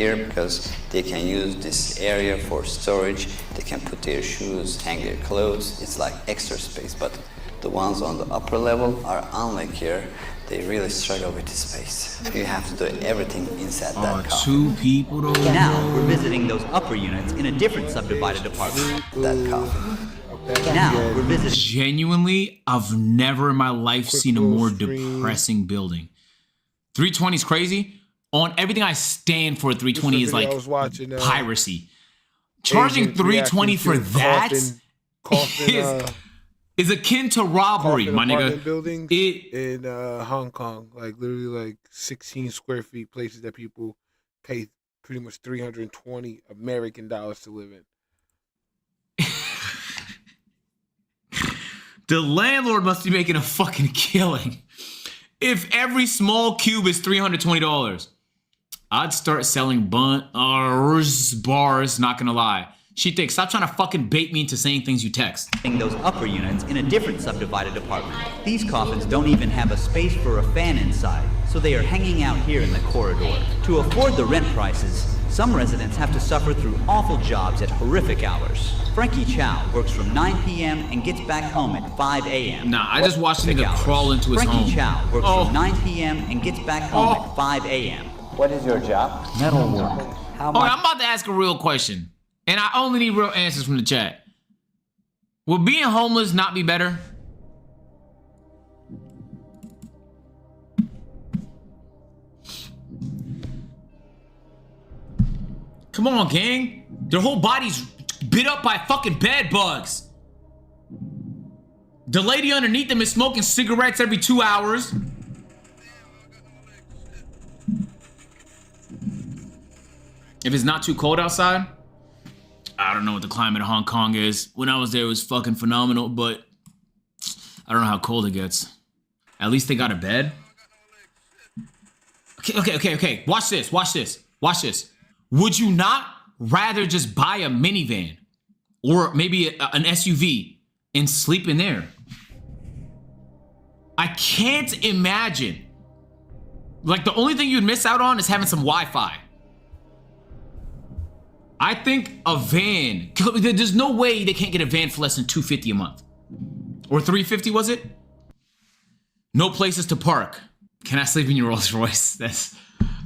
here because they can use this area for storage. They can put their shoes, hang their clothes. It's like extra space, but the ones on the upper level are unlike here. They really struggle with the space. You have to do everything inside that car. 2 people though. Now we're visiting those upper units in a different subdivided apartment. That car. Now we're visiting. Genuinely, I've never in my life seen a more depressing building. 320 is crazy. On everything I stand for, 320 is like piracy. Charging 320 for that is akin to robbery, my nigga. Buildings in Hong Kong, like literally like 16 square feet places that people pay pretty much $320 American dollars to live in. The landlord must be making a fucking killing. If every small cube is $320, I'd start selling bars, not gonna lie. She thinks, stop trying to fucking bait me into saying things you text. Those upper units in a different subdivided apartment. These coffins don't even have a space for a fan inside, so they are hanging out here in the corridor. To afford the rent prices, some residents have to suffer through awful jobs at horrific hours. Frankie Chow works from 9 p.m. and gets back home at 5 a.m. Nah, I just watched a nigga crawl into his home. Frankie Chow works from 9 p.m. and gets back home at 5 a.m. What is your job? Metal work. I'm about to ask a real question, and I only need real answers from the chat. Would being homeless not be better? Come on, gang. Their whole body's bit up by fucking bed bugs. The lady underneath them is smoking cigarettes every 2 hours. If it's not too cold outside, I don't know what the climate of Hong Kong is. When I was there, it was fucking phenomenal, but I don't know how cold it gets. At least they got a bed. Okay. Watch this. Would you not rather just buy a minivan or maybe an SUV and sleep in there? I can't imagine. Like, the only thing you'd miss out on is having some Wi-Fi. I think a van, there's no way they can't get a van for less than $250 a month. Or $350, was it? No places to park. Can I sleep in your Rolls Royce? That's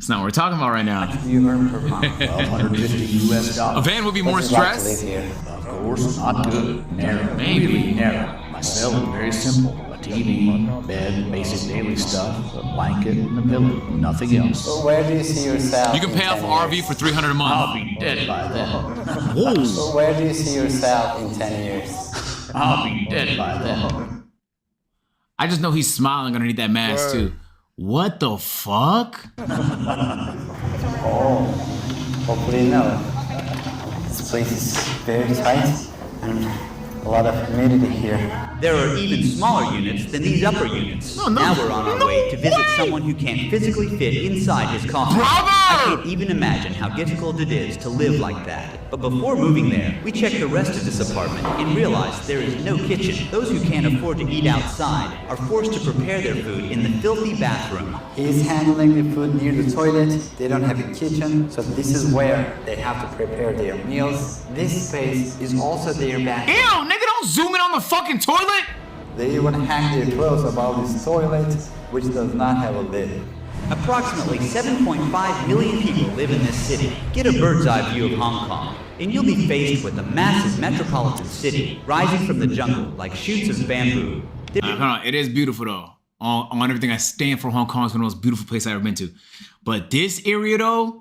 not what we're talking about right now. You earn per month. $1,250 US. A van would be more stress. Of course, not good. Narrow. Maybe. Really narrow. My cell is very simple. A TV, bed, basic daily stuff, a blanket, and a pillow. Nothing else. So where do you see yourself? You can pay off RV for $300 a month. I'll be dead by then. Whoa. So where do you see yourself in 10 years? I'll be dead by then. I just know he's smiling underneath that mask too. What the fuck? Oh, hopefully no. This place is very tight and a lot of humidity here. There are even smaller units than these upper units. Now we're on our way to visit someone who can't physically fit inside his coffin. I can't even imagine how difficult it is to live like that. But before moving there, we check the rest of this apartment and realize there is no kitchen. Those who can't afford to eat outside are forced to prepare their food in the filthy bathroom. He's handling the food near the toilet. They don't have a kitchen, so this is where they have to prepare their meals. This space is also their bathroom. Ew, nigga, don't zoom in on the fucking toilet! They even hang their clothes above this toilet, which does not have a lid. Approximately 7.5 million people live in this city. Get a bird's eye view of Hong Kong, and you'll be faced with a massive metropolitan city rising from the jungle like shoots of bamboo. Hold on, it is beautiful though. On everything I stand for, Hong Kong is one of the most beautiful places I've ever been to. But this area though,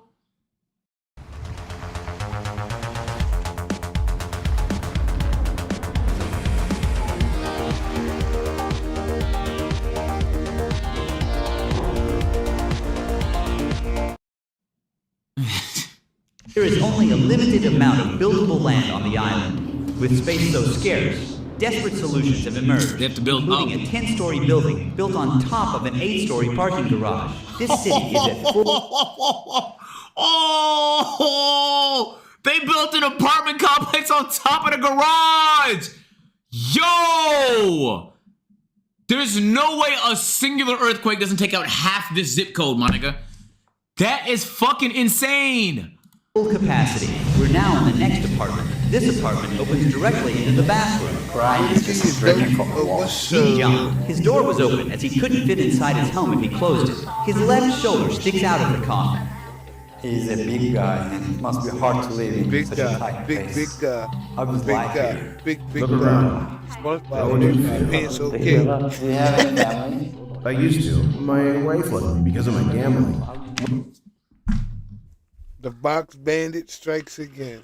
there is only a limited amount of buildable land on the island. With space so scarce, desperate solutions have emerged, they have to build including a 10-story building built on top of an 8-story parking garage. This city is at full... Oh, they built an apartment complex on top of the garage. Yo, there's no way a singular earthquake doesn't take out half this zip code, my nigga. That is fucking insane. Full capacity. We're now in the next apartment. This apartment opens directly into the bathroom. Brian is just drinking from the wall. Meet John. His door was open as he couldn't fit inside his home if he closed it. His left shoulder sticks out of the coffin. He's a big guy, and it must be hard to live in Big such a guy, tight big place. guy, How was big life guy, here? big Look guy. around. SpongeBob in his pants Do okay. you have any family? I used to. My wife left me because of my gambling. The box bandit strikes again.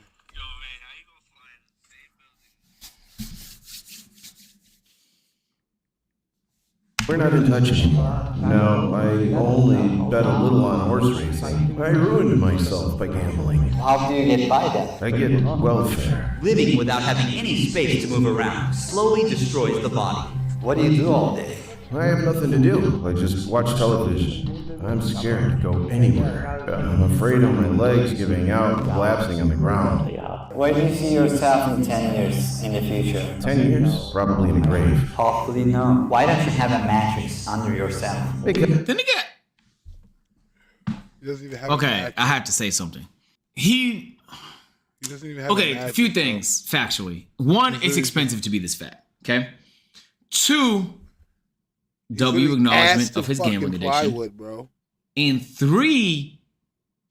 We're not in touch anymore. No, I only bet a little on horse racing. I ruined myself by gambling. How do you get by then? I get welfare. Living without having any space to move around slowly destroys the body. What do you do all day? I have nothing to do. I just watch television. I'm scared to go anywhere. I'm afraid of my legs giving out and collapsing on the ground. Where do you see yourself in 10 years in the future? 10 years? Probably in a grave. Hopefully no. Why don't you have a mattress under yourself? Because The nigga. He doesn't even have a Okay, mattress. I have to say something. He doesn't even have a Okay, a mattress, few bro. things factually. One, it's expensive to be this fat. Okay. Two, W Literally ass acknowledgement to of his fucking gambling addiction. plywood, bro. And three,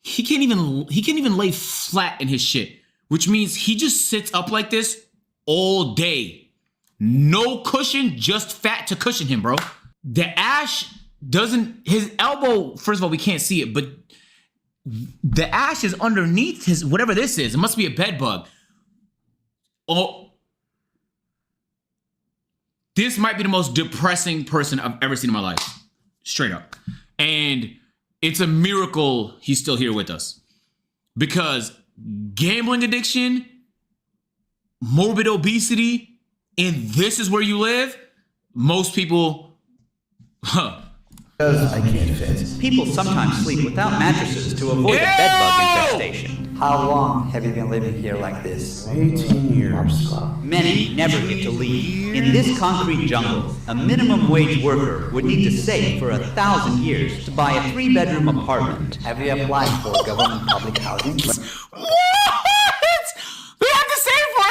he can't even lay flat in his shit, which means he just sits up like this all day. No cushion, just fat to cushion him, bro. The ash doesn't, his elbow, first of all, we can't see it, but the ash is underneath his, whatever this is. It must be a bed bug. Oh, this might be the most depressing person I've ever seen in my life. Straight up. And it's a miracle he's still here with us. Because gambling addiction, morbid obesity, and this is where you live, most people, I can't fit. People sometimes sleep without mattresses to avoid a bedbug infestation. How long have you been living here like this? 18 years. Many never get to leave. In this concrete jungle, a minimum wage worker would need to save for 1,000 years to buy a 3-bedroom apartment. Have you applied for government public housing? what? We have to save for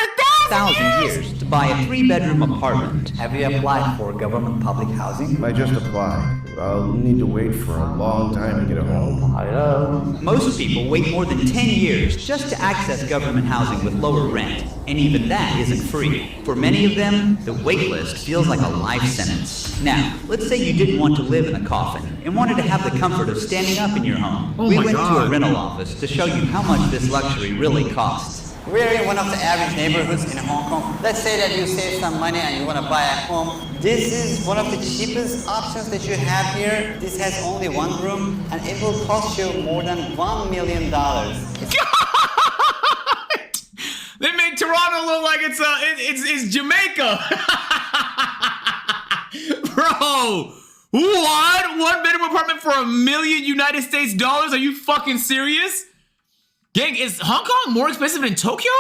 1,000 years to buy a 3-bedroom apartment. Have you applied for government public housing? I just applied. I'll need to wait for a long time to get a home. Most people wait more than 10 years just to access government housing with lower rent, and even that isn't free. For many of them, the wait list feels like a life sentence. Now, let's say you didn't want to live in a coffin and wanted to have the comfort of standing up in your home. Oh We my went to God. a rental office to show you how much this luxury really costs. We're in one of the average neighborhoods in Hong Kong. Let's say that you save some money and you want to buy a home. This is one of the cheapest options that you have here. This has only one room and it will cost you more than $1 million. They make Toronto look like it's Jamaica. Bro, what? 1-bedroom apartment for $1 million United States dollars? Are you fucking serious? Gang, is Hong Kong more expensive than Tokyo?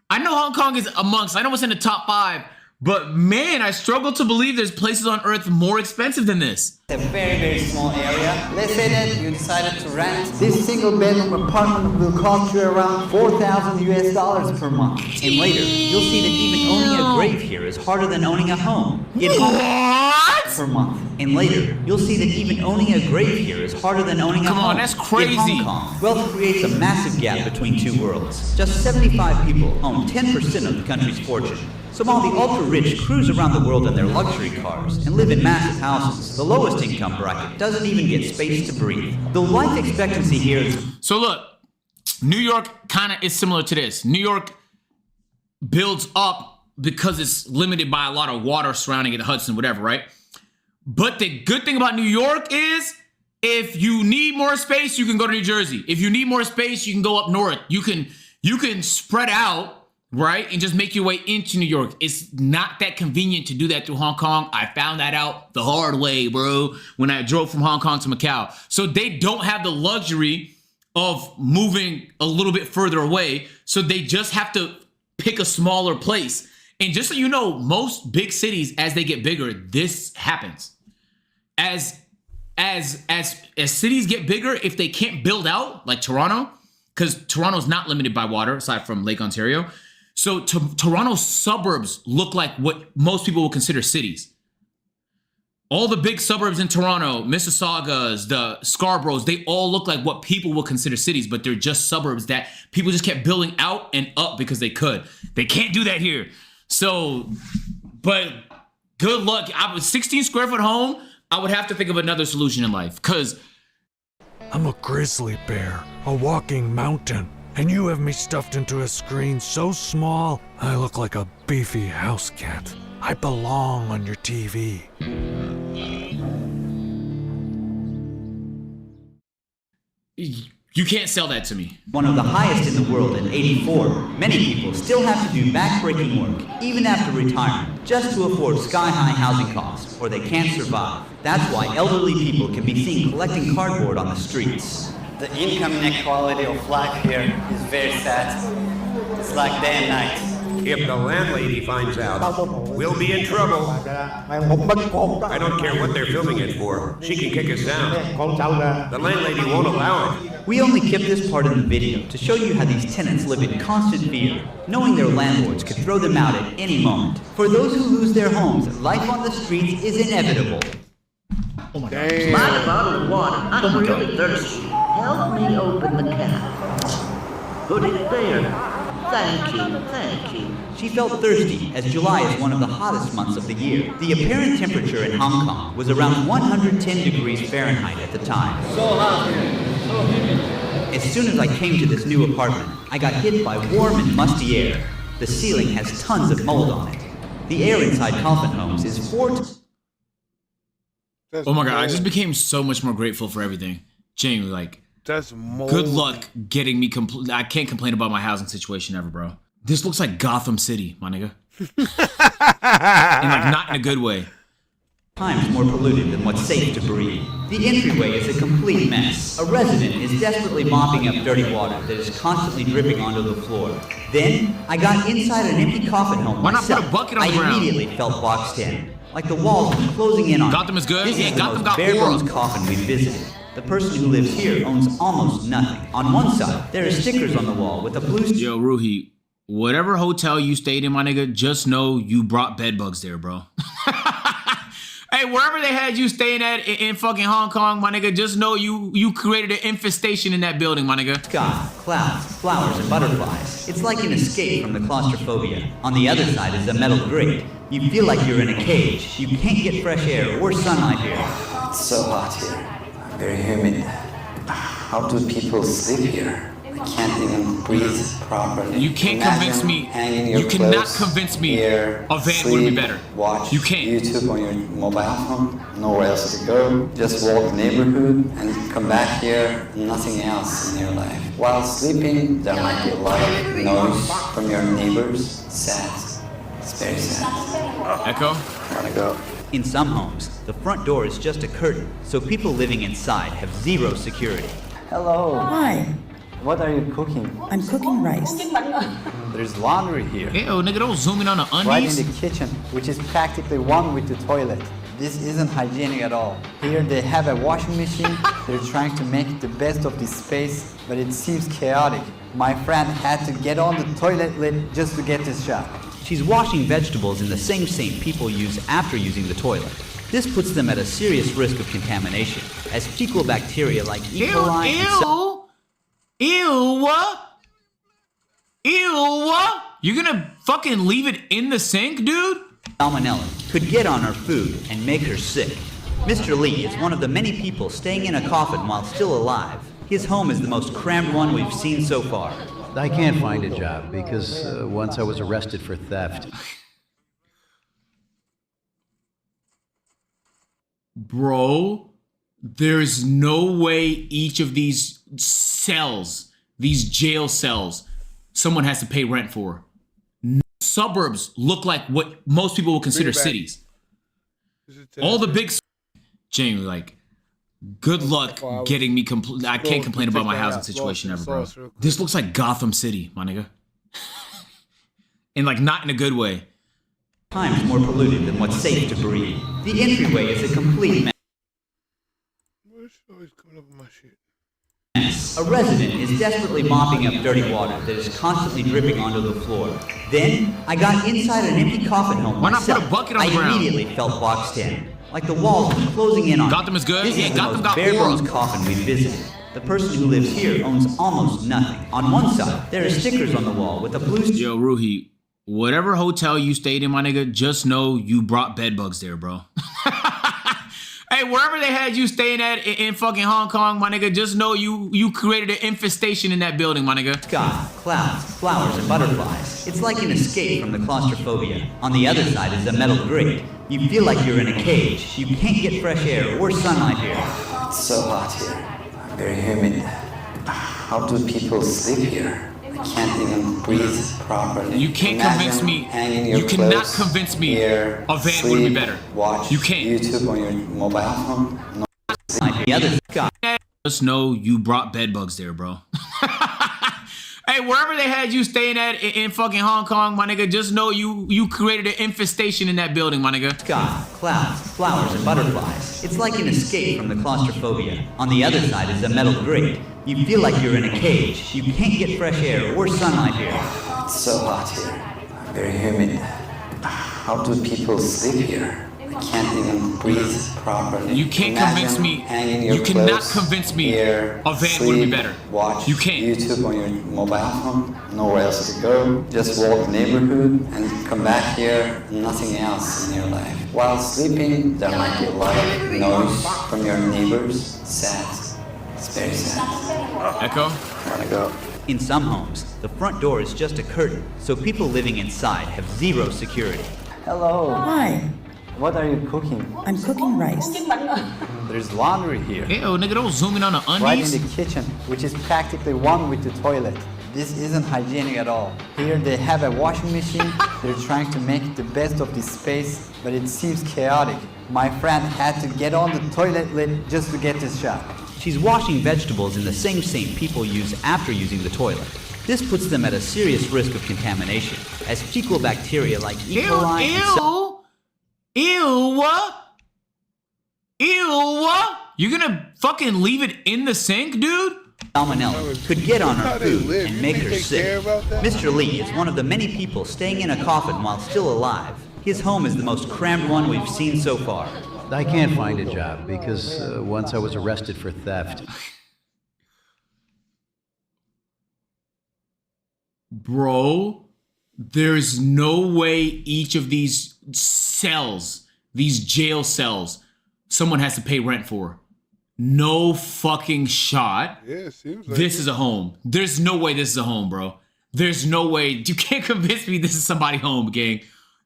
I know Hong Kong is I know it's in the top 5, but man, I struggle to believe there's places on earth more expensive than this. It's a very, very small area. Let's say that you decided to rent. This single bedroom apartment will cost you around $4,000 US per month. And later, you'll see that even owning a grave here is harder than owning a home. In Hong What? per month. And later, you'll see that even owning a grave here is harder than owning a home. Come on, that's crazy. In Hong Kong, wealth creates a massive gap between two worlds. Just 75 people own 10% of the country's fortune. So while the ultra-rich cruise around the world in their luxury cars and live in massive houses, the lowest income bracket doesn't even get space to breathe. The life expectancy here is... So look, New York kind of is similar to this. New York builds up because it's limited by a lot of water surrounding it, the Hudson, whatever, right? But the good thing about New York is if you need more space, you can go to New Jersey. If you need more space, you can go up north. You can spread out, right? And just make your way into New York. It's not that convenient to do that through Hong Kong. I found that out the hard way, bro, when I drove from Hong Kong to Macau. So they don't have the luxury of moving a little bit further away. So they just have to pick a smaller place. And just so you know, most big cities, as they get bigger, this happens. As as cities get bigger, if they can't build out like Toronto, because Toronto's not limited by water aside from Lake Ontario. So Toronto's suburbs look like what most people will consider cities. All the big suburbs in Toronto, Mississaugas, the Scarboroughs, they all look like what people will consider cities, but they're just suburbs that people just kept building out and up because they could. They can't do that here. So, but good luck. I was 16 square foot home. I would have to think of another solution in life because I'm a grizzly bear, a walking mountain, and you have me stuffed into a screen so small, I look like a beefy house cat. I belong on your TV. you can't sell that to me. One of the highest in the world in '84, many people still have to do backbreaking work, even after retirement, just to afford sky-high housing costs, or they can't survive. That's why elderly people can be seen collecting cardboard on the streets. The income inequality of life here is very sad. It's like day and night. If the landlady finds out, we'll be in trouble. I don't care what they're filming it for. She can kick us down. The landlady won't allow it. We only kept this part in the video to show you how these tenants live in constant fear, knowing their landlords could throw them out at any moment. For those who lose their homes, life on the streets is inevitable. Oh my Damn. God. Slide a bottle of water. I'm really thirsty. Help me open the cap. Put it there. Thank you, thank you. She felt thirsty, as July is one of the hottest months of the year. The apparent temperature in Hong Kong was around 110 degrees Fahrenheit at the time. So hot here. As soon as I came to this new apartment, I got hit by warm and musty air. The ceiling has tons of mold on it. The air inside Coffin Homes is 4 Oh my God, I just became so much more grateful for everything. Genuinely, like, That's mold. good luck getting me I can't complain about my housing situation ever, bro. This looks like Gotham City, my nigga. And like, not in a good way. times more polluted than what's safe to breathe. The entryway is a complete mess. A resident is desperately mopping up dirty water that is constantly dripping onto the floor. Then, I got inside an empty coffin home Why not put a myself. bucket on the I ground? immediately felt boxed in. Like the walls were closing in on me. Gotham is good? This Yeah, is the Gotham most got bare bones aura. coffin we've visited. The person who lives here owns almost nothing. On one side, there are stickers on the wall with a blue... Yo, Ruhi, whatever hotel you stayed in, my nigga, just know you brought bed bugs there, bro. Hey, wherever they had you staying at in fucking Hong Kong, my nigga, just know you created an infestation in that building, my nigga. Sky, clouds, flowers, and butterflies. It's like an escape from the claustrophobia. On the other side is a metal grate. You feel like you're in a cage. You can't get fresh air or sunlight here. It's so hot here. Very humid. How do people sleep here? I can't even breathe properly. You can't Imagine convince me. hanging your You cannot clothes convince me here, a van sleep, would be better. Watch You can't. YouTube on your mobile phone. Nowhere else to go. Just walk the neighborhood and come back here. Nothing else in your life. While sleeping, there might be a lot of noise from your neighbors. Sad. It's very sad. Echo? I wanna go. In some homes, the front door is just a curtain, so people living inside have zero security. Hello. Hi, What are you cooking? I'm cooking rice. There's laundry here. Ew, nigga, don't zoom in on the Right in undies. the kitchen, which is practically one with the toilet. This isn't hygienic at all. Here they have a washing machine. They're trying to make the best of this space, but it seems chaotic. My friend had to get on the toilet lid just to get this shot. She's washing vegetables in the same sink people use after using the toilet. This puts them at a serious risk of contamination, as fecal bacteria like E. Ew, coli and ew. Ew. You're gonna fucking leave it in the sink, dude? salmonella could get on her food and make her sick. Mr. Lee is one of the many people staying in a coffin while still alive. His home is the most crammed one we've seen so far. I can't find a job because once I was arrested for theft. Bro, there's no way each of these cells, these jail cells, someone has to pay rent for. Suburbs look like what most people will consider cities. All the big, genuinely, like, good luck getting me. I can't complain about my housing situation ever, bro. This looks like Gotham City, my nigga, and like not in a good way. Times more polluted than what's safe to breathe. The entryway is a complete mess. Always coming up with my shit. A resident is desperately mopping up dirty water that is constantly dripping onto the floor. Then, I got inside an empty coffin home Why not myself. put a bucket on the I ground? immediately felt boxed in, like the walls were closing in on me. Gotham is good? This Yeah, is the Gotham most got bare bones aura. coffin we've visited. The person who lives here owns almost nothing. On one side, there are stickers on the wall with a blue... Yo, Ruhi, whatever hotel you stayed in, my nigga, just know you brought bed bugs there, bro. Hey, wherever they had you staying at in fucking Hong Kong, my nigga, just know you created an infestation in that building, my nigga. Sky, clouds, flowers, and butterflies. It's like an escape from the claustrophobia. On the other side is a metal grate. You feel like you're in a cage. You can't get fresh air or sunlight here. It's so hot here. Very humid. How do people sleep here? I can't even breathe properly. You can't convince me. You cannot convince me here, a van would be better. Watch You can't. YouTube on your mobile phone. No. The other sky. Just know you brought bed bugs there, bro. Hey, wherever they had you staying at in fucking Hong Kong, my nigga, just know you created an infestation in that building, my nigga. Sky, clouds, flowers, and butterflies. It's like an escape from the claustrophobia. On the other side is a metal grate. You feel like you're in a cage. You can't get fresh air or sunlight here. It's so hot here. Very humid. How do people sleep here? I can't even breathe properly. You can't convince me. Hanging your You cannot clothes convince me here, a van would be sleep, better. Watch You can't. YouTube on your mobile phone. Nowhere else to go. Just walk the neighborhood and come back here. Nothing else in your life. While sleeping, there might be a lot of noise from your neighbors. Sad. It's very sad. Echo? Wanna go? In some homes, the front door is just a curtain, so people living inside have zero security. Hello. Hi, What are you cooking? I'm cooking rice. There's laundry here. Ew, nigga, don't zoom in on the Right in undies. the kitchen, which is practically one with the toilet. This isn't hygienic at all. Here they have a washing machine. They're trying to make the best of this space, but it seems chaotic. My friend had to get on the toilet lid just to get this shot. She's washing vegetables in the same sink people use after using the toilet. This puts them at a serious risk of contamination, as fecal bacteria like E. coli and Ew. You're gonna fucking leave it in the sink, dude? salmonella could get on her How they food live. and You make think her they care sick. about that? Mr. Lee is one of the many people staying in a coffin while still alive. His home is the most crammed one we've seen so far. I can't find a job because once I was arrested for theft. Bro, there's no way each of these cells, these jail cells, someone has to pay rent for. No fucking shot. Yeah, it seems like This is a home. There's no way this is a home, bro. There's no way. You can't convince me this is somebody's home, gang.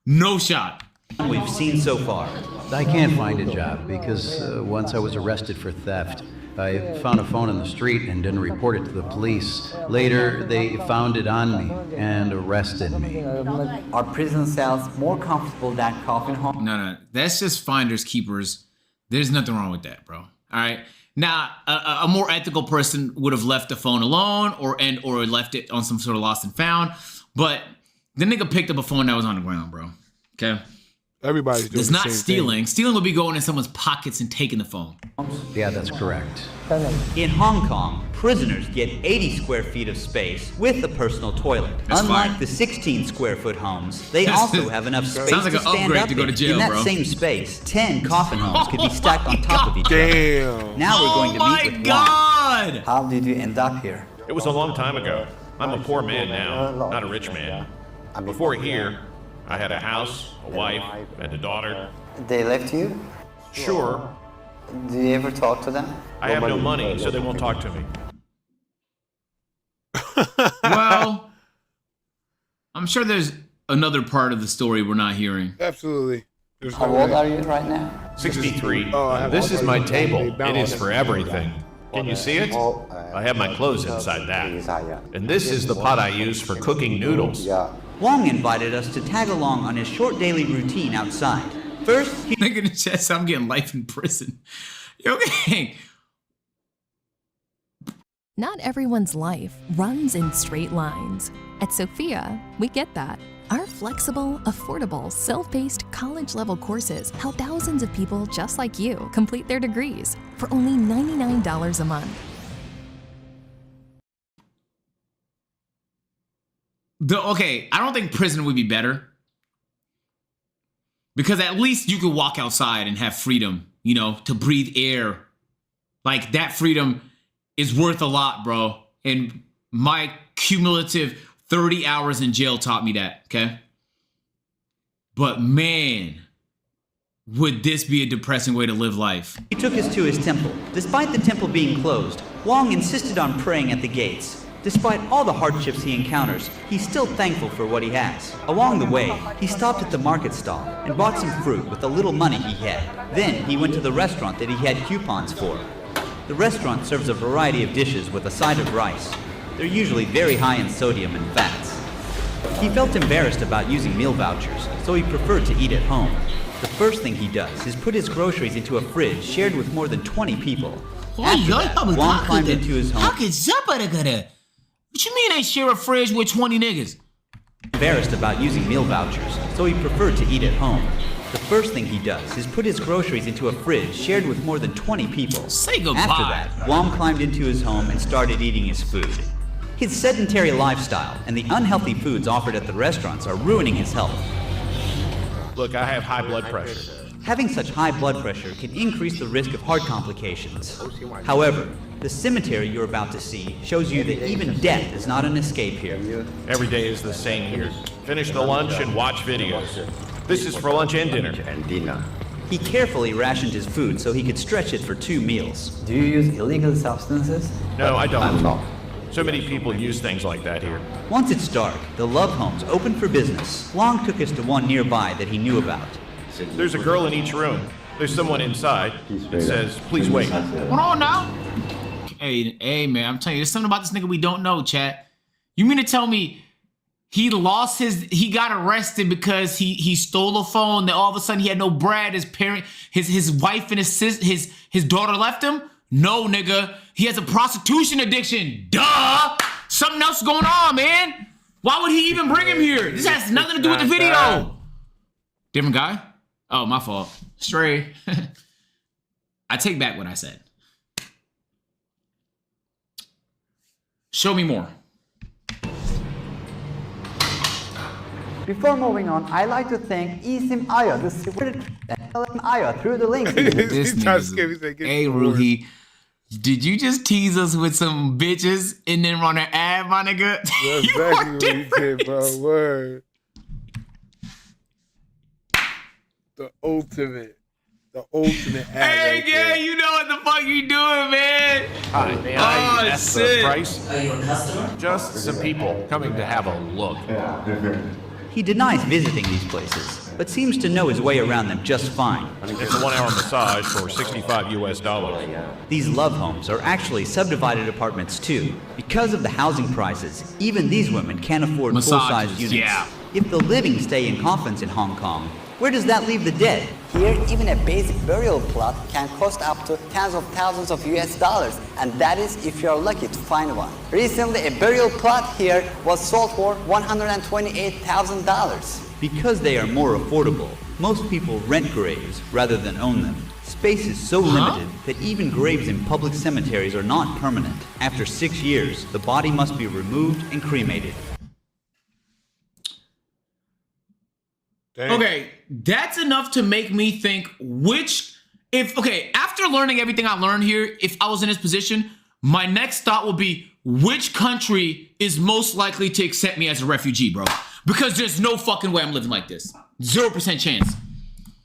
No shot. We've seen so far. I can't find a job because once I was arrested for theft. I found a phone in the street and didn't report it to the police. Later, they found it on me and arrested me. Are prison cells more comfortable than coffin homes? No. That's just finders keepers. There's nothing wrong with that, bro. All right. Now, a more ethical person would have left the phone alone or left it on some sort of lost and found. But the nigga picked up a phone that was on the ground, bro. Okay. everybody's doing It's the not same stealing. thing. Stealing would be going in someone's pockets and taking the phone. Yeah, that's correct. In Hong Kong, prisoners get 80 square feet of space with a personal toilet. That's Unlike fine. the 16 square foot homes, they That's- also have enough space sounds like to an stand upgrade up to go to in. jail, In that bro. same space, 10 coffin homes could be stacked on top of each other. Damn. Now we're going to Oh meet my with Juan. God! How did you end up here? It was a long time ago. I'm a poor man now, not a rich man. Before here, I had a house, a wife, and a daughter. They left you? Sure, Do you ever talk to them? I have no money, so they won't talk to me. Well, I'm sure there's another part of the story we're not hearing. Absolutely. There's How no old way. are you right now? 63. Oh, I have This is my table. They It balance. is for everything. Can you see it? I have my clothes inside that. And this is the pot I use for cooking noodles. Wong invited us to tag along on his short daily routine outside. First, he Nigga in the chat said, I'm getting life in prison. Yo, gang. Not everyone's life runs in straight lines. At Sophia, we get that. Our flexible, affordable, self-paced college-level courses help thousands of people just like you complete their degrees. for only $99 a month. Okay, I don't think prison would be better. Because at least you could walk outside and have freedom, you know, to breathe air. Like, that freedom is worth a lot, bro. And my cumulative 30 hours in jail taught me that, okay? But man, would this be a depressing way to live life? He took us to his temple. Despite the temple being closed, Wong insisted on praying at the gates. Despite all the hardships he encounters, he's still thankful for what he has. Along the way, he stopped at the market stall and bought some fruit with the little money he had. Then he went to the restaurant that he had coupons for. The restaurant serves a variety of dishes with a side of rice. They're usually very high in sodium and fats. He felt embarrassed about using meal vouchers, so he preferred to eat at home. The first thing he does is put his groceries into a fridge shared with more than 20 people. After that, Wong climbed into his home. What you mean they share a fridge with 20 niggas? Embarrassed about using meal vouchers, so he preferred to eat at home. The first thing he does is put his groceries into a fridge shared with more than 20 people. Say goodbye. After that, Wong climbed into his home and started eating his food. His sedentary lifestyle and the unhealthy foods offered at the restaurants are ruining his health. Look, I have high blood pressure. Having such high blood pressure can increase the risk of heart complications. However, the cemetery you're about to see shows you that even death is not an escape here. Every day is the same here. Finish the lunch and watch videos. This is for lunch and dinner. He carefully rationed his food so he could stretch it for 2 meals. Do you use illegal substances? No, I don't. So many people use things like that here. Once it's dark, the love homes opened for business. Wong took us to one nearby that he knew about. There's a girl in each room. There's someone inside. It says, please wait. Hold on now. Hey, man, I'm telling you, there's something about this nigga we don't know, chat. You mean to tell me he got arrested because he stole a phone, that all of a sudden he had no bread, his wife and his daughter left him? No, nigga. He has a prostitution addiction. Duh! Something else going on, man. Why would he even bring him here? This has nothing to do with the video. Different guy? Oh, my fault. Stray. I take back what I said. Show me more. Before moving on, I'd like to thank Isim Aya, the supported Aya through the link. This nigga's hey, Ruhi, did you just tease us with some bitches and then run an ad, my nigga? That's exactly what you did, bro. Word. The ultimate ad. Hey, yeah, you know what the fuck you doing, man? Hi, may I ask the shit. price? Are you a customer? Just some people coming to have a look. He denies visiting these places, but seems to know his way around them just fine. It's a 1-hour massage for $65 US. These love homes are actually subdivided apartments too. Because of the housing prices, even these women can't afford full-size units. Yeah. If the living stay in coffins in Hong Kong, where does that leave the dead? Here, even a basic burial plot can cost up to tens of thousands of US dollars, and that is if you're lucky to find one. Recently, a burial plot here was sold for $128,000. Because they are more affordable, most people rent graves rather than own them. Space is so limited that even graves in public cemeteries are not permanent. After 6 years, the body must be removed and cremated. Dang. Okay, that's enough to make me think after learning everything I learned here, if I was in this position, my next thought would be, which country is most likely to accept me as a refugee, bro? Because there's no fucking way I'm living like this. 0% chance.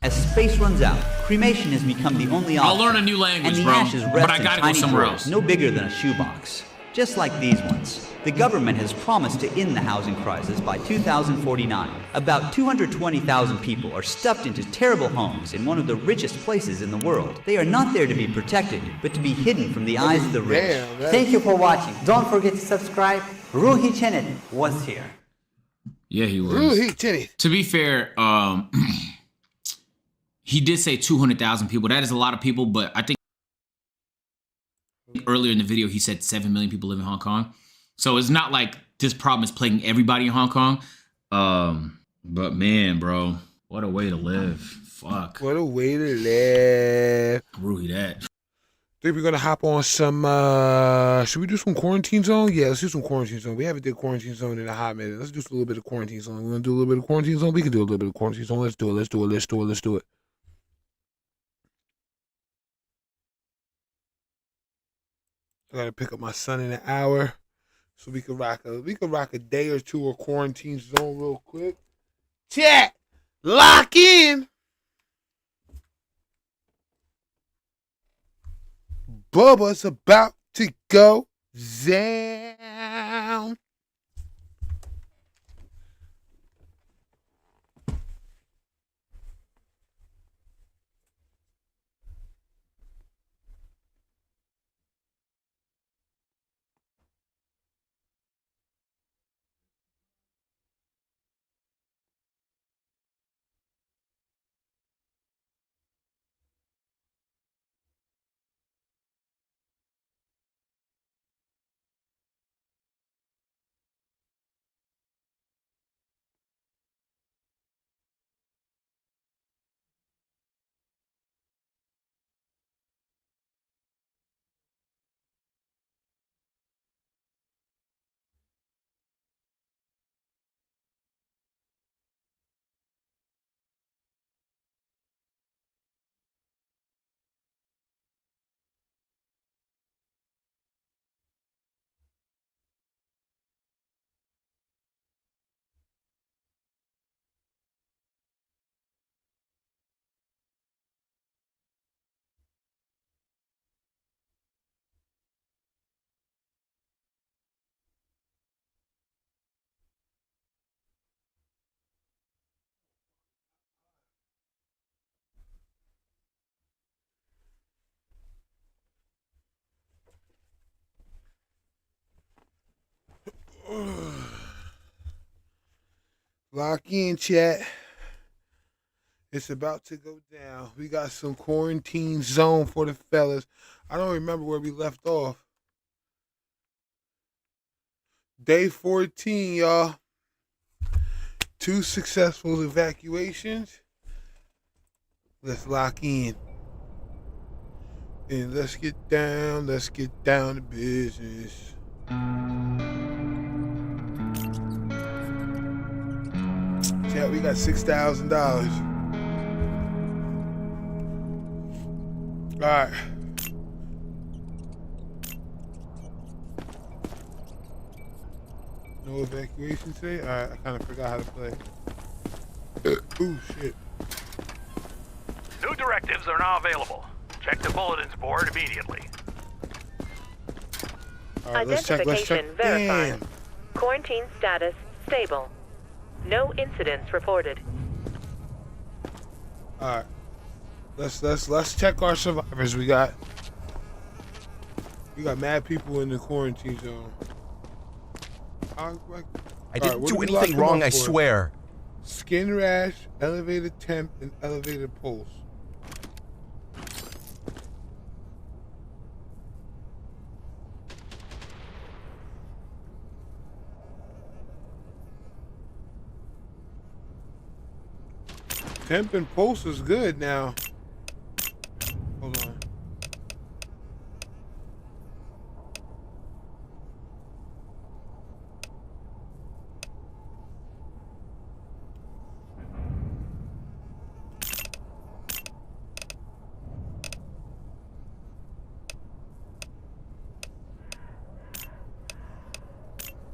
As space runs out, cremation has become the only option. I'll learn a new language, and the bro, ashes rest but I in gotta go tiny somewhere graves, else. no bigger than a shoebox. Just like these ones. The government has promised to end the housing crisis by 2049. About 220,000 people are stuffed into terrible homes in one of the richest places in the world. They are not there to be protected, but to be hidden from the eyes of the rich. Thank you for watching. Don't forget to subscribe. Ruhi Chenet was here. Yeah, he was. Ruhi Chenet. To be fair, he did say 200,000 people. That is a lot of people, but I think earlier in the video he said 7 million people live in Hong Kong. So it's not like this problem is plaguing everybody in Hong Kong. But man, bro, what a way to live. Fuck. What a way to live. Ruhi that. Think we're gonna hop on some. Should we do some quarantine zone? Yeah, let's do some quarantine zone. We haven't did quarantine zone in a hot minute. Let's do a little bit of quarantine zone. We wanna do a little bit of quarantine zone. We can do a little bit of quarantine zone. Let's do it. Let's do it. Let's do it. Let's do it. I gotta pick up my son in an hour, so we can rock a day or two of quarantine zone real quick. Chat, lock in. Bubba's about to go down. Lock in, chat. It's about to go down. We got some quarantine zone for the fellas. I don't remember where we left off. Day 14, y'all. 2 successful evacuations. Let's lock in. And let's get down to business. Yeah, we got $6,000. All right. No evacuation today? All right, I kind of forgot how to play. Ooh, shit. New directives are now available. Check the bulletins board immediately. All right, let's check. Verified. Damn. Quarantine status stable. No incidents reported. All right. Let's check our survivors. We got mad people in the quarantine zone. I didn't do anything wrong, I swear. Skin rash, elevated temp, and elevated pulse. Temp and pulse is good now. Hold on.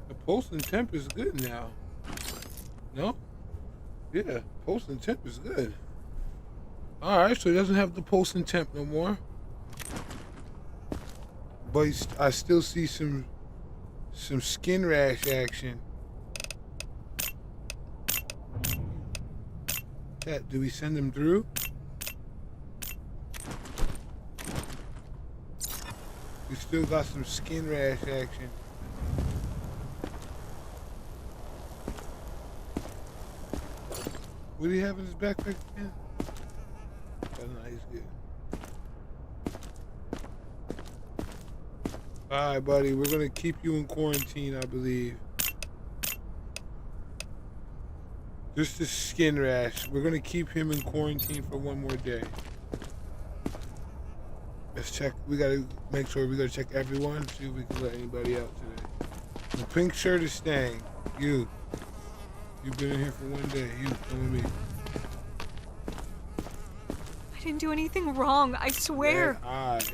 The pulse and temp is good now. No? Yeah, pulse and temp is good. Alright, so he doesn't have the pulse and temp no more. But I still see some skin rash action. Do we send him through? We still got some skin rash action. What do you have in his backpack again? Oh, no, he's good. Alright, buddy, we're gonna keep you in quarantine, I believe. Just a skin rash. We're gonna keep him in quarantine for one more day. As Let's check. We gotta make sure we gotta check everyone. See if we can let anybody out today. The pink shirt is staying. You've been in here for 1 day. Come with me. I didn't do anything wrong, I swear. Red eyes.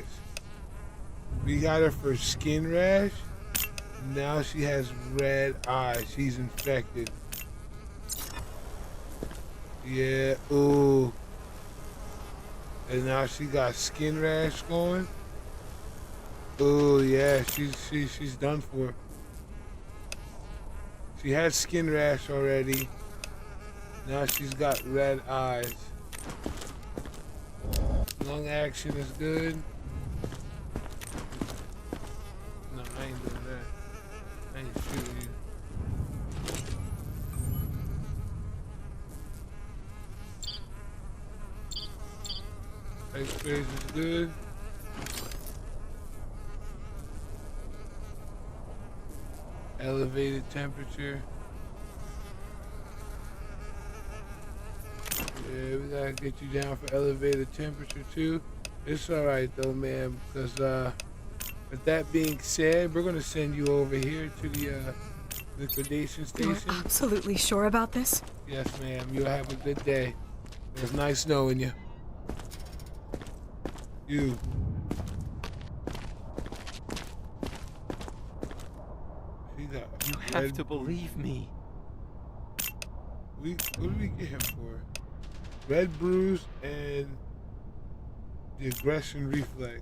We got her for skin rash. Now she has red eyes. She's infected. Yeah, ooh. And now she got skin rash going. Ooh, yeah, she's done for. She had skin rash already. Now she's got red eyes. Lung action is good. No, I ain't doing that. I ain't shooting you. X-rays is good. Elevated temperature. Yeah, we gotta get you down for elevated temperature too. It's alright though, man, because with that being said, we're gonna send you over here to the liquidation station. You're absolutely sure about this? Yes, ma'am. You'll have a good day. It was nice knowing you. You have to believe me. What did we get him for? Red bruise and the aggression reflex.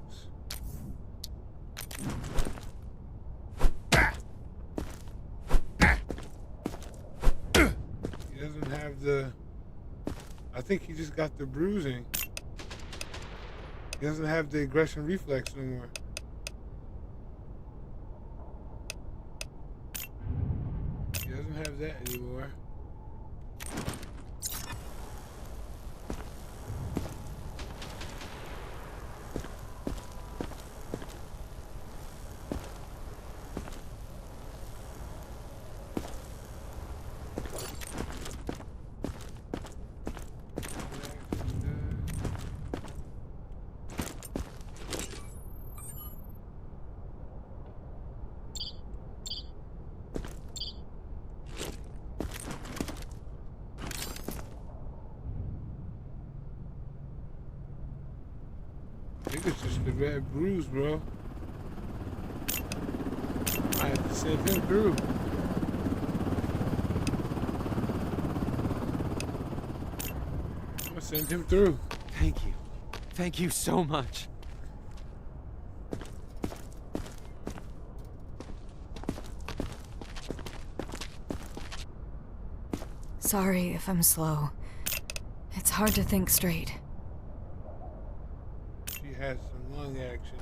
He doesn't have the... I think he just got the bruising. He doesn't have the aggression reflex no more. He doesn't have that anymore. I think it's just the red bruise, bro. I have to send him through. I'm gonna send him through. Thank you. Thank you so much. Sorry if I'm slow. It's hard to think straight. She has some lung action.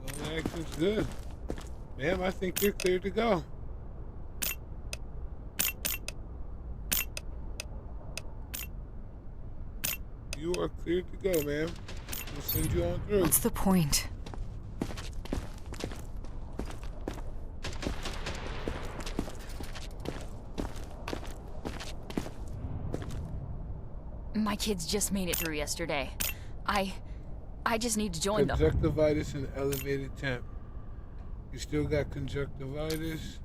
Lung action's good. Ma'am, I think you're clear to go. You are cleared to go, ma'am. We'll send you on through. What's the point? My kids just made it through yesterday. I just need to join them. Conjunctivitis and elevated temp. You still got conjunctivitis.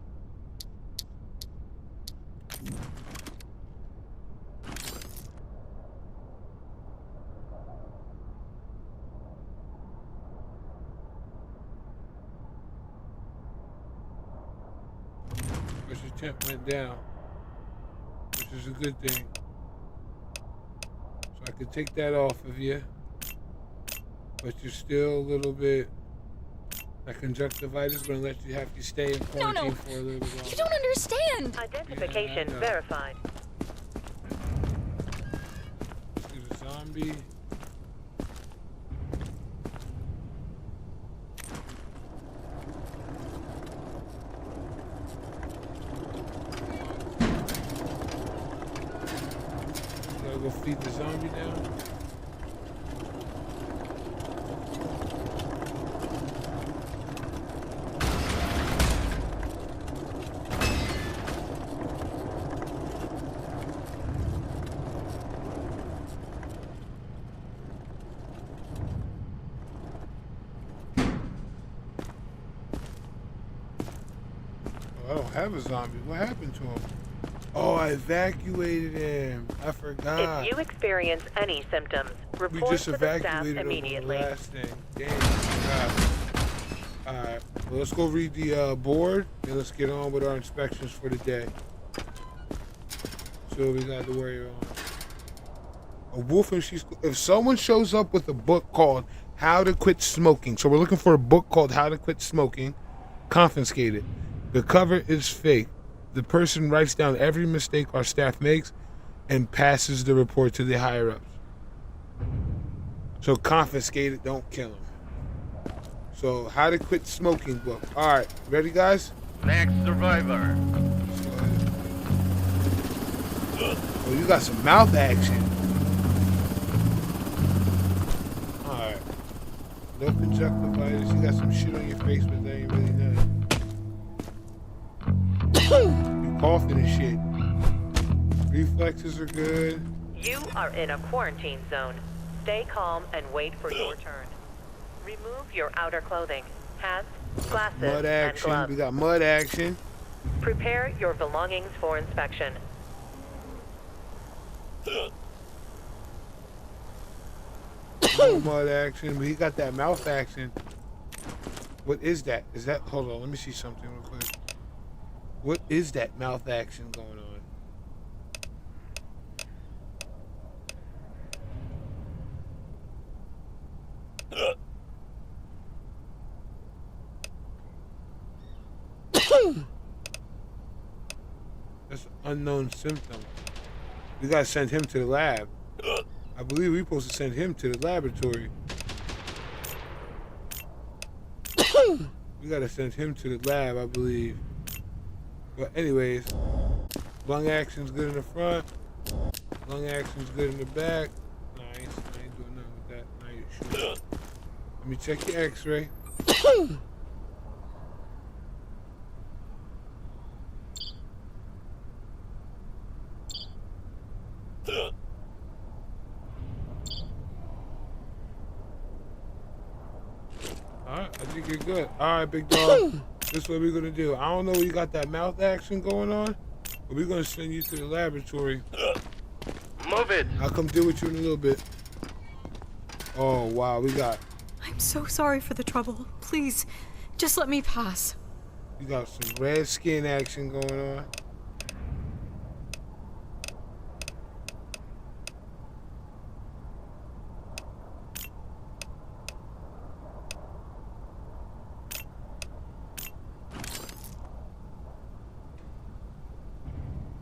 But your temp went down, which is a good thing. So I could take that off of you. But you're still a little bit... That conjunctivitis gonna let you have you stay in quarantine for a little bit longer. You don't understand. Identification verified. There's a zombie. Gotta go beat the zombie down. I don't have a zombie. What happened to him? Oh, I evacuated him. I forgot. If you experience any symptoms, report We just to the staff evacuated immediately. over the last thing. Damn, I forgot. Alright, well, let's go read the board and let's get on with our inspections for the day. So we got to worry on. A wolf in sheep's clothing. If someone shows up with a book called How to Quit Smoking, so we're looking for a book called How to Quit Smoking, confiscate it. The cover is fake. The person writes down every mistake our staff makes and passes the report to the higher ups. So confiscate it, don't kill him. So How to Quit Smoking book. All right, ready, guys? Next survivor. Oh, you got some mouth action. All right. No conjunctivitis. You got some shit on your face, but that ain't really nothing. You coughing and shit. Reflexes are good. You are in a quarantine zone. Stay calm and wait for your turn. Remove your outer clothing, hats, glasses, Mud and action. gloves. We got mud action. Prepare your belongings for inspection. No mud action, but he got that mouth action. What is that? Is that? Hold on, let me see something real quick. What is that mouth action going on? That's an unknown symptom. We gotta send him to the lab. I believe we're supposed to send him to the laboratory. We gotta send him to the lab, I believe. But anyways, lung action's good in the front. Lung action's good in the back. Nah, I ain't doing nothing with that. Now you're sure. Let me check your x-ray. Alright, I think you're good. Alright, big dog. This is what we're gonna do. I don't know where you got that mouth action going on, but we're gonna send you to the laboratory. Move it! I'll come deal with you in a little bit. Oh, wow, we got... I'm so sorry for the trouble. Please, just let me pass. You got some red skin action going on.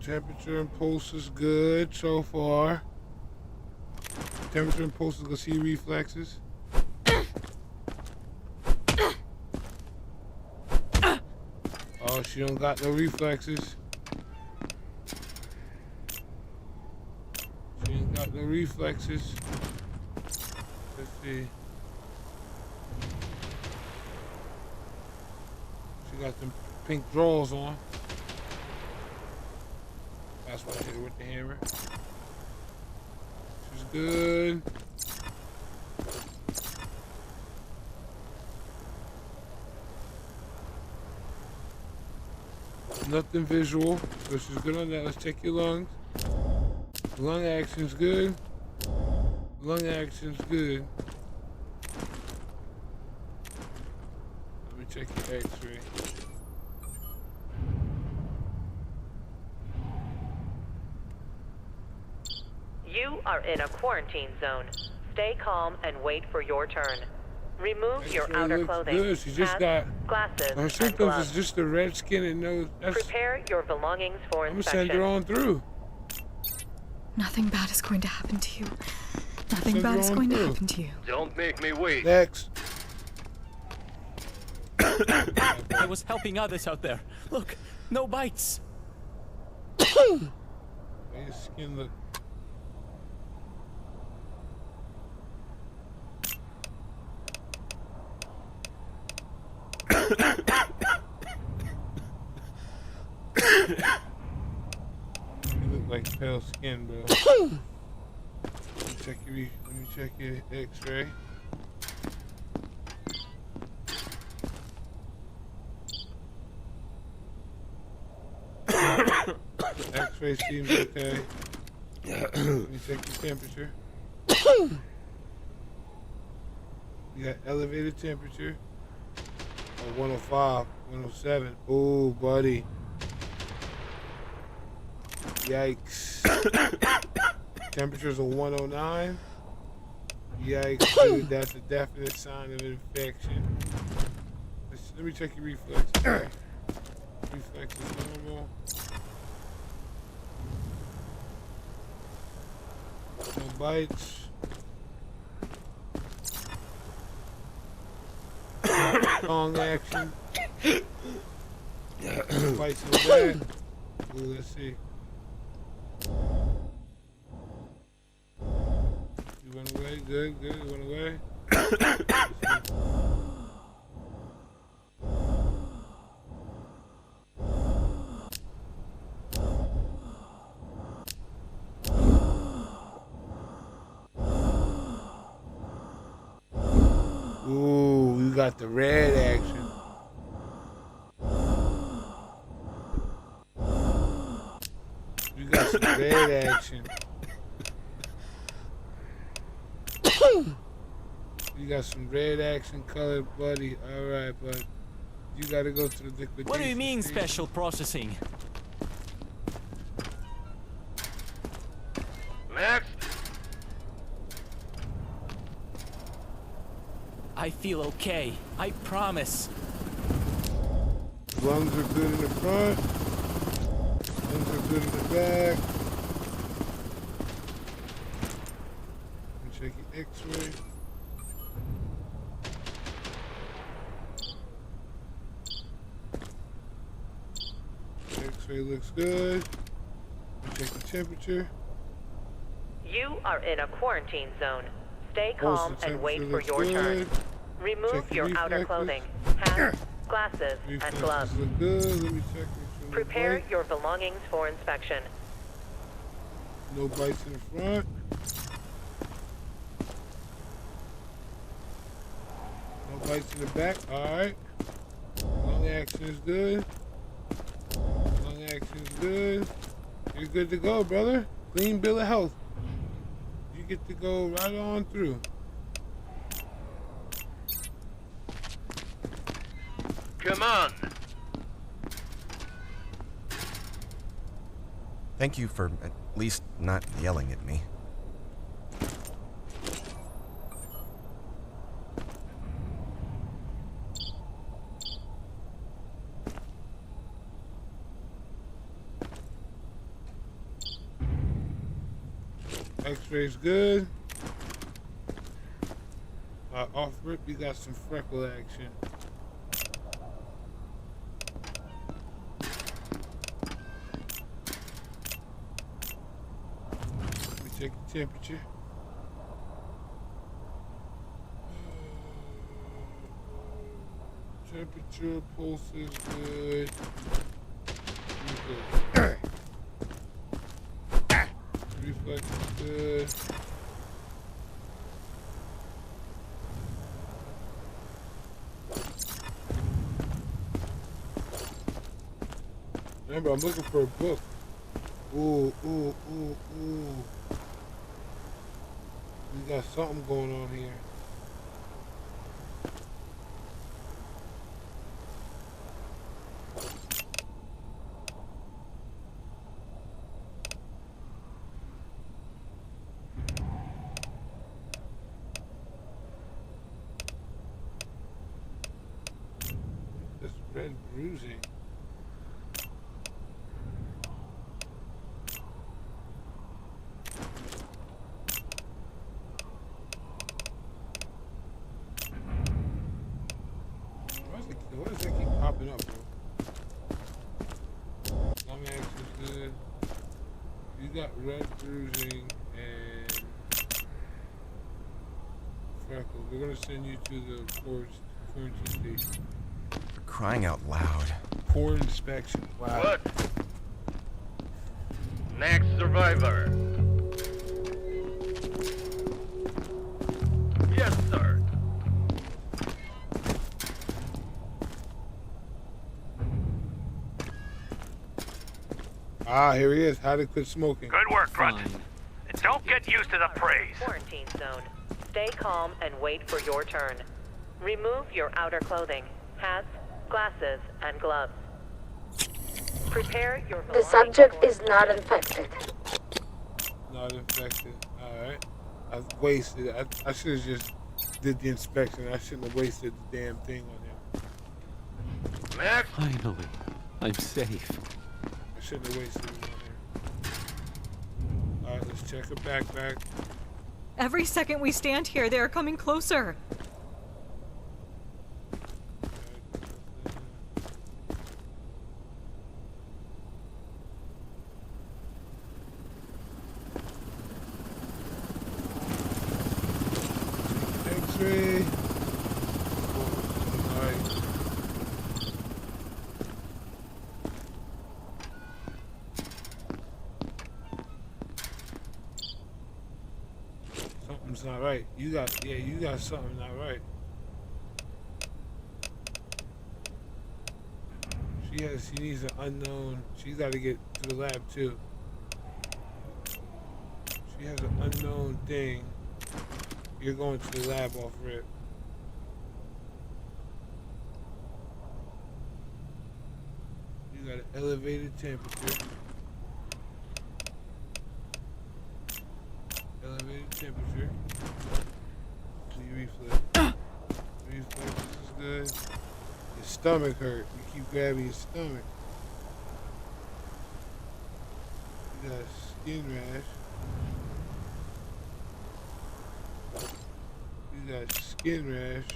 Temperature and pulse is good so far. Temperature and pulse is gonna see reflexes. Oh, she don't got no reflexes. She ain't got no reflexes. Let's see. She got them pink drawers on. That's why I hit her with the hammer. She's good. Nothing visual, so she's good on that. Let's check your lungs. Lung action's good. Lung action's good. Let me check your x-ray. You are in a quarantine zone. Stay calm and wait for your turn. Remove your outer clothing, good. She just hats, got glasses, her and symptoms gloves. is just the red skin and nose. Prepare your belongings for I'm gonna inspection. send her on through. Nothing bad is going to happen to you. Nothing Send bad her is on going to through. happen to you. Don't make me wait. Next. I was helping others out there. Look, no bites. How your skin look? You look like pale skin, bro. Let me check your X-ray. X-ray seems okay. Let me check your temperature. You got elevated temperature. 105, 107. Oh, buddy. Yikes. Temperature's a 109. Yikes, dude. That's a definite sign of infection. Let me check your reflexes. Reflex is normal. No bites. Tongue action. Bites in the back. Ooh, let's see. You went away. Good, good. You went away. Ooh, you got the red action. You got some red action. You got some red action colored, buddy. Alright, bud. You gotta go to the liquidation. What do you mean special processing? Next. I feel okay. I promise. Lungs are good in the front. Lungs are good in the back. Check your X-ray. X-ray looks good. Check the temperature. You are in a quarantine zone. Stay calm and wait for your turn. Remove your outer clothing, hats, glasses, and gloves. Look good. Let me check. Prepare your belongings for inspection. No bites in the front. No bites in the back. Alright. Lung action is good. Lung action is good. You're good to go, brother. Clean bill of health. You get to go right on through. Come on. Thank you for at least not yelling at me. X-ray's good. Off rip, you got some freckle action. Let me check the temperature. Temperature, pulse is good. Reflex is good. Remember, I'm looking for a book. Ooh, ooh, ooh, ooh. We got something going on here. This red bruising. Why does that keep popping up, bro? Lung action's good. You got red bruising and freckles. We're gonna send you to the quarantine station. crying out loud. Poor inspection. Wow. What? Next survivor. Yes, sir. Ah, here he is. How to quit smoking. Good work, Grunt. Don't get used to the praise. Quarantine zone. Stay calm and wait for your turn. Remove your outer clothing, hats, glasses, and gloves. Prepare your... The subject is not infected. Not infected. Alright. I wasted. I should have just did the inspection. I shouldn't have wasted the damn thing on him. Finally, I'm safe. I shouldn't have wasted it on him. Alright, let's check her backpack. Every second we stand here, they are coming closer. X-ray. Alright. Something's not right. You got something not right. She needs an unknown. She's got to get to the lab too. She has an unknown thing. You're going to the lab off rip. You got an elevated temperature. Elevated temperature. See reflex. Reflex is good. Your stomach hurt. You keep grabbing your stomach. You got a skin rash. You got a skin rash.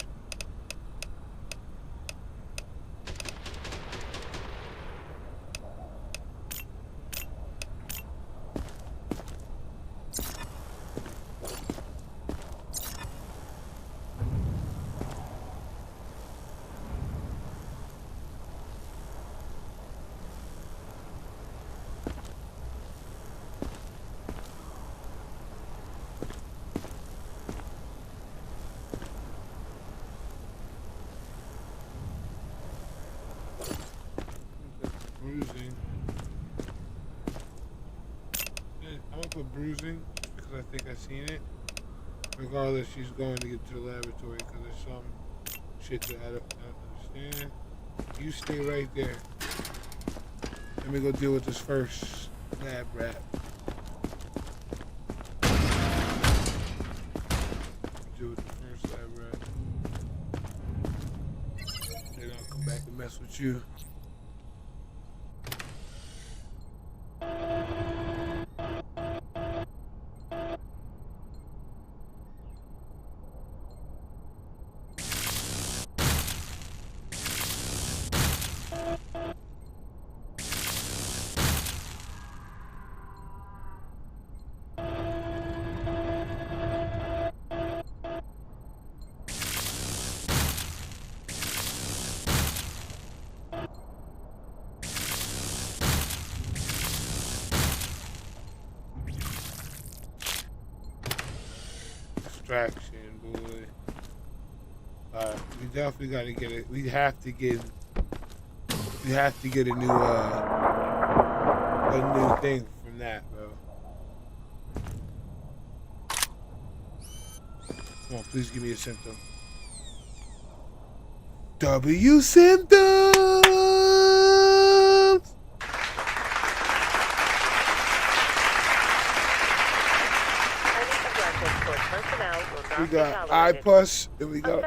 Bruising. I'm gonna put bruising because I think I've seen it. Regardless, she's going to get to the laboratory because there's some shit that I don't understand. You stay right there. Let me go deal with this first lab rat. Deal with the first lab rat. Then I'll come back and mess with you. Distraction, boy. We definitely gotta get it. We have to get a new thing from that, bro. Come on, please give me a symptom. W symptoms. We got eye pus, and we got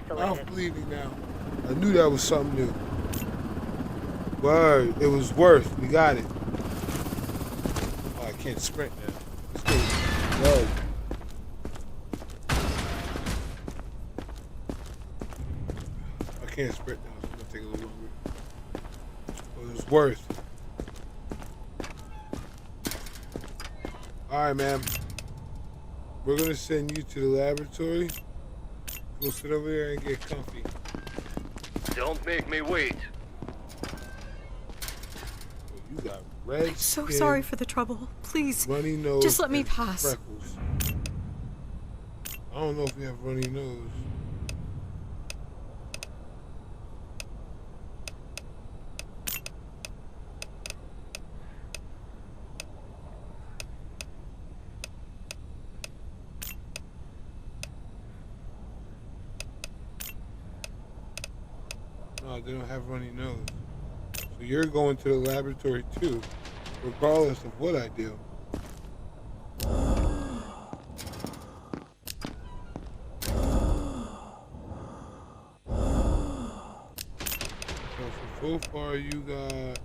mouth bleeding now. I knew that was something new. Word, it was worth. We got it. Oh, I can't sprint now. Let's go. Whoa. I can't sprint now, so it's gonna take a little longer. But it was worth. Alright, man. We're gonna send you to the laboratory. Go sit over there and get comfy. Don't make me wait. You got red So skin, sorry for the trouble. Please, runny nose, just let me and pass. freckles. I don't know if you have runny nose. No, they don't have runny nose. So you're going to the laboratory too, regardless of what I do. So far you got...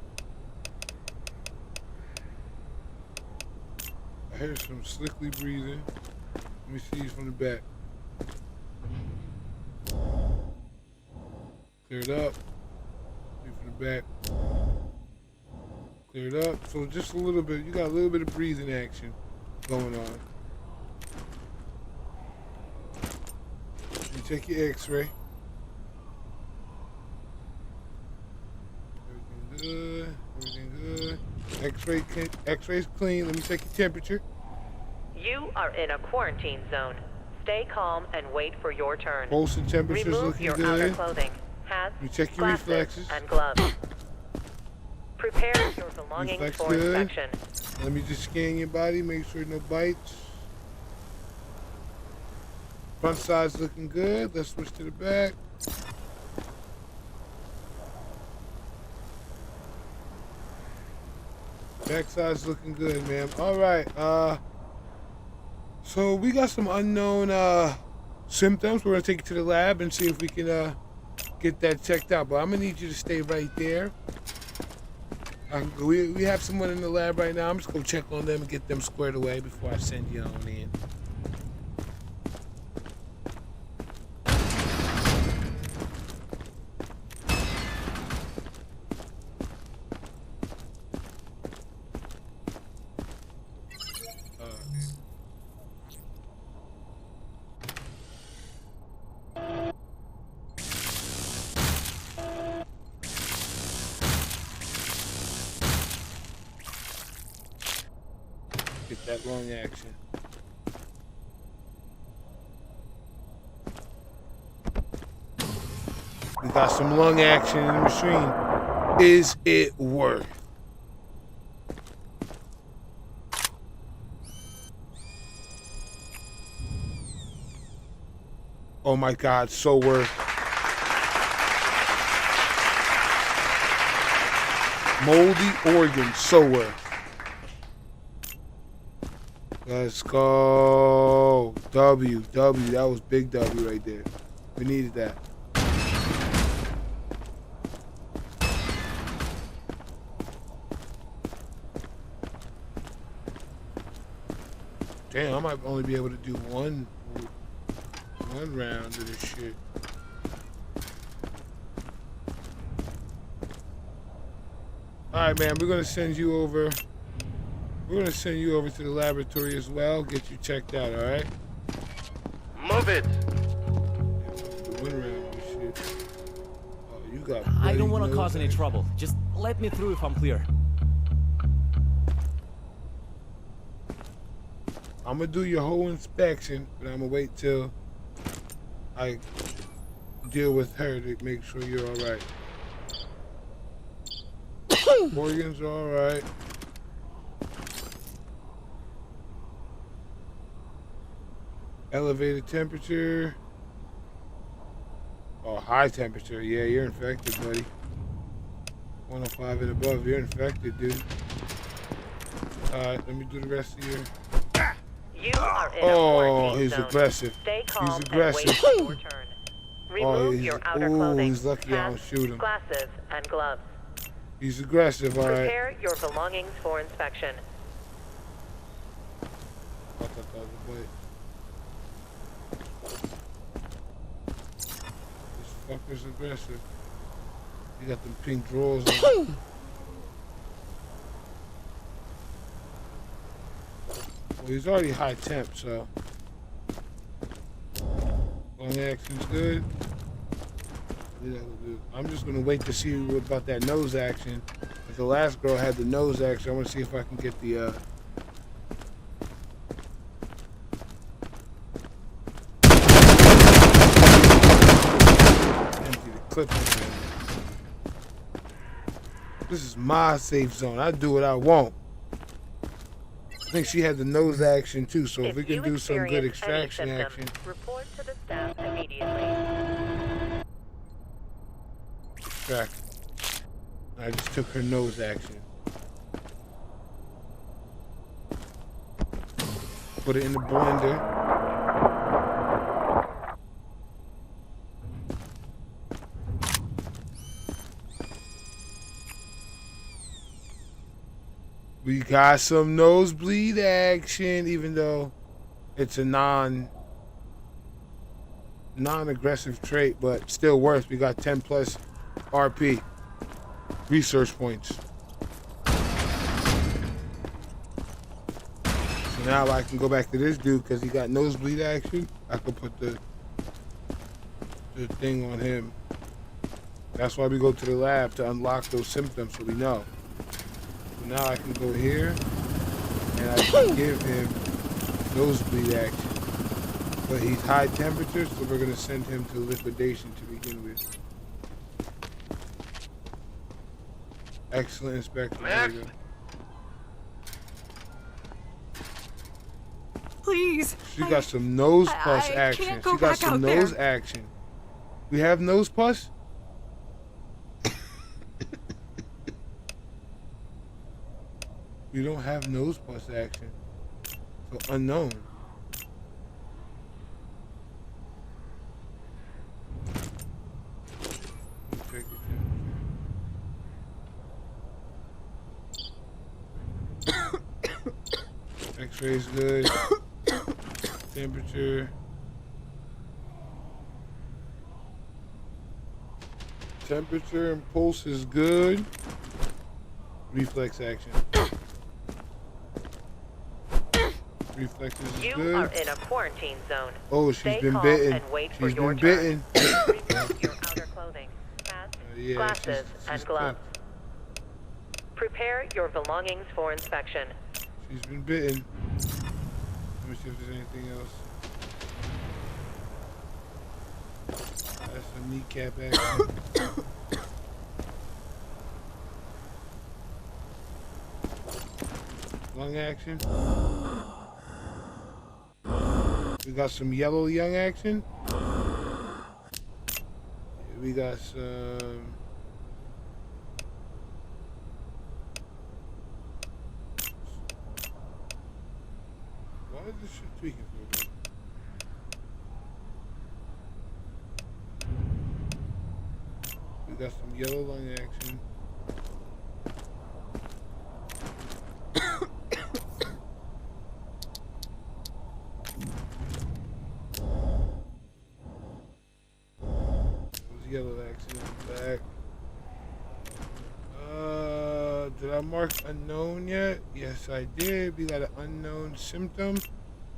I hear some slickly breathing. Let me see you from the back. Cleared up. See from the back. Cleared up. So just a little bit. You got a little bit of breathing action going on. You take your X-ray. Everything good. Everything good. X-ray's clean. Let me take your temperature. You are in a quarantine zone. Stay calm and wait for your turn. Pulse and temperature's Remove looking your good. outer clothing, hats, You check your glasses, reflexes. and gloves. Prepare your belongings Reflex for good. inspection. Let me just scan your body, make sure no bites. Front side's looking good. Let's switch to the back. Back side's looking good, ma'am. All right. So we got some unknown symptoms. We're gonna take you to the lab and see if we can get that checked out. But I'm gonna need you to stay right there. We have someone in the lab right now. I'm just gonna check on them and get them squared away before I send you on in. Get that long action. We got some lung action in the machine. Is it worth? Oh my God, so worth. Moldy organ, so worth. Let's go. W. That was big W right there. We needed that. Damn, I might only be able to do one round of this shit. Alright, man, we're gonna send you over. We're gonna send you over to the laboratory as well, get you checked out, alright? Move it! One round of this shit. Oh, you got I don't want to bloody cause any nose trouble. Just let me through if I'm clear. I'm gonna do your whole inspection, but I'm gonna wait till I deal with her to make sure you're alright. Organs are alright. Elevated temperature. Oh, high temperature. Yeah, you're infected, buddy. 105 and above, you're infected, dude. Alright, let me do the rest of your... You are in a Oh, quarantine he's zone. aggressive. Stay calm He's aggressive. and wait for your turn. Remove your outer clothing, he's lucky I don't hats, shoot him. glasses, and gloves. He's aggressive, alright. Prepare your belongings for inspection. I thought that was a bite. This fucker's aggressive. You got them pink drawers on. Well, he's already high temp, so. Long action's good. I'm just gonna wait to see what about that nose action. If the last girl had the nose action, I want to see if I can get the empty the clip in there. This is my safe zone. I do what I want. I think she had the nose action too, so if we can do some good extraction action. Report to the staff immediately. Extract. I just took her nose action. Put it in the blender. We got some nosebleed action, even though it's a non-aggressive trait, but still worth. We got 10 plus RP research points. So now I can go back to this dude because he got nosebleed action. I can put the thing on him. That's why we go to the lab, to unlock those symptoms so we know. So now I can go here and I can give him nosebleed action. But he's high temperature, so we're gonna send him to liquidation to begin with. Excellent inspection. Please. She got some nose pus action. She got some nose action. We have nose pus? We don't have nose pus action. So unknown. X-ray's good. Temperature. Temperature and pulse is good. Reflex action. Reflexes is You good. are in a quarantine zone. Oh, she's Stay been calm bitten. and wait She's for your been turn. bitten. Remove your outer clothing, mask, Yeah, glasses, she's and gloves. Prepare your belongings for inspection. She's been bitten. Let me see if there's anything else. That's a kneecap action. Lung action. We got some yellow lung action. We got some. Why is this shit tweaking for me? We got some yellow lung action. Yellow action in the back. Did I mark unknown yet? Yes, I did. We got an unknown symptom. So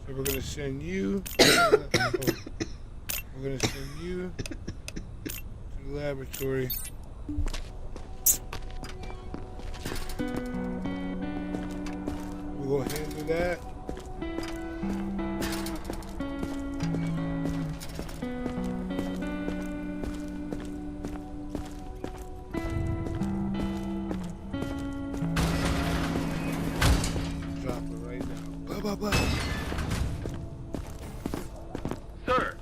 we're gonna send you. We're gonna send you to the laboratory. We'll go handle that. Sir.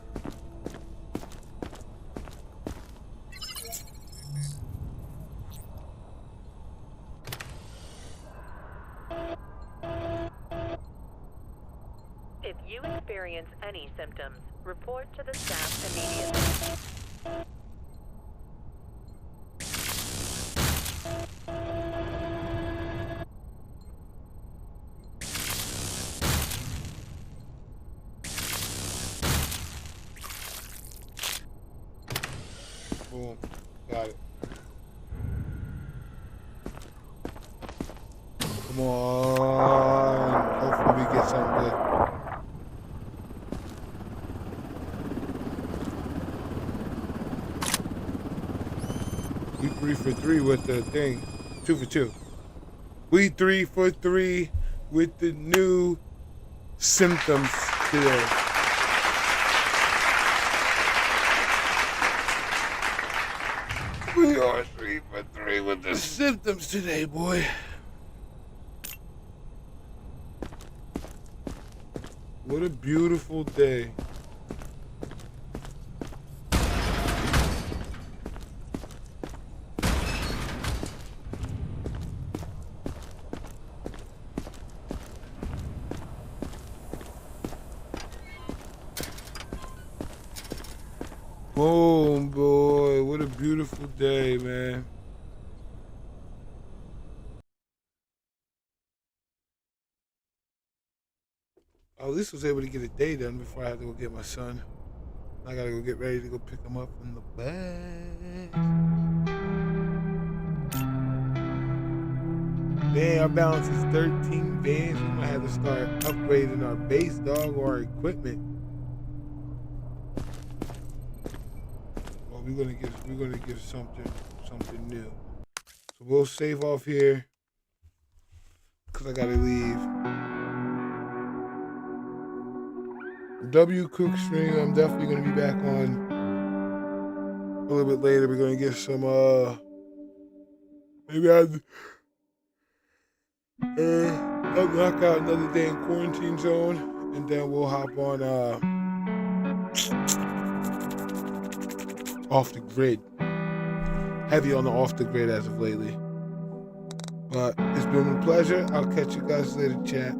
If you experience any symptoms, report to the staff immediately. Boom. Got it. Come on. Hopefully we get something good. We 3 for 3 with the thing. 2 for 2. We 3 for 3 with the new symptoms today. We are 3 for 3 with the symptoms today, boy. What a beautiful day. Oh boy, what a beautiful day, man. Oh, at least I was able to get a day done before I had to go get my son. I gotta go get ready to go pick him up from the bus. Man, our balance is 13 bands. We might have to start upgrading our base, dog, or our equipment. Well, we're gonna get something new. So we'll save off here because I gotta leave. W Cook Stream, I'm definitely gonna be back on a little bit later. We're gonna get some maybe I'll knock out another day in quarantine zone, and then we'll hop on off the grid. Heavy on the off the grid as of lately. But it's been a pleasure. I'll catch you guys later, chat.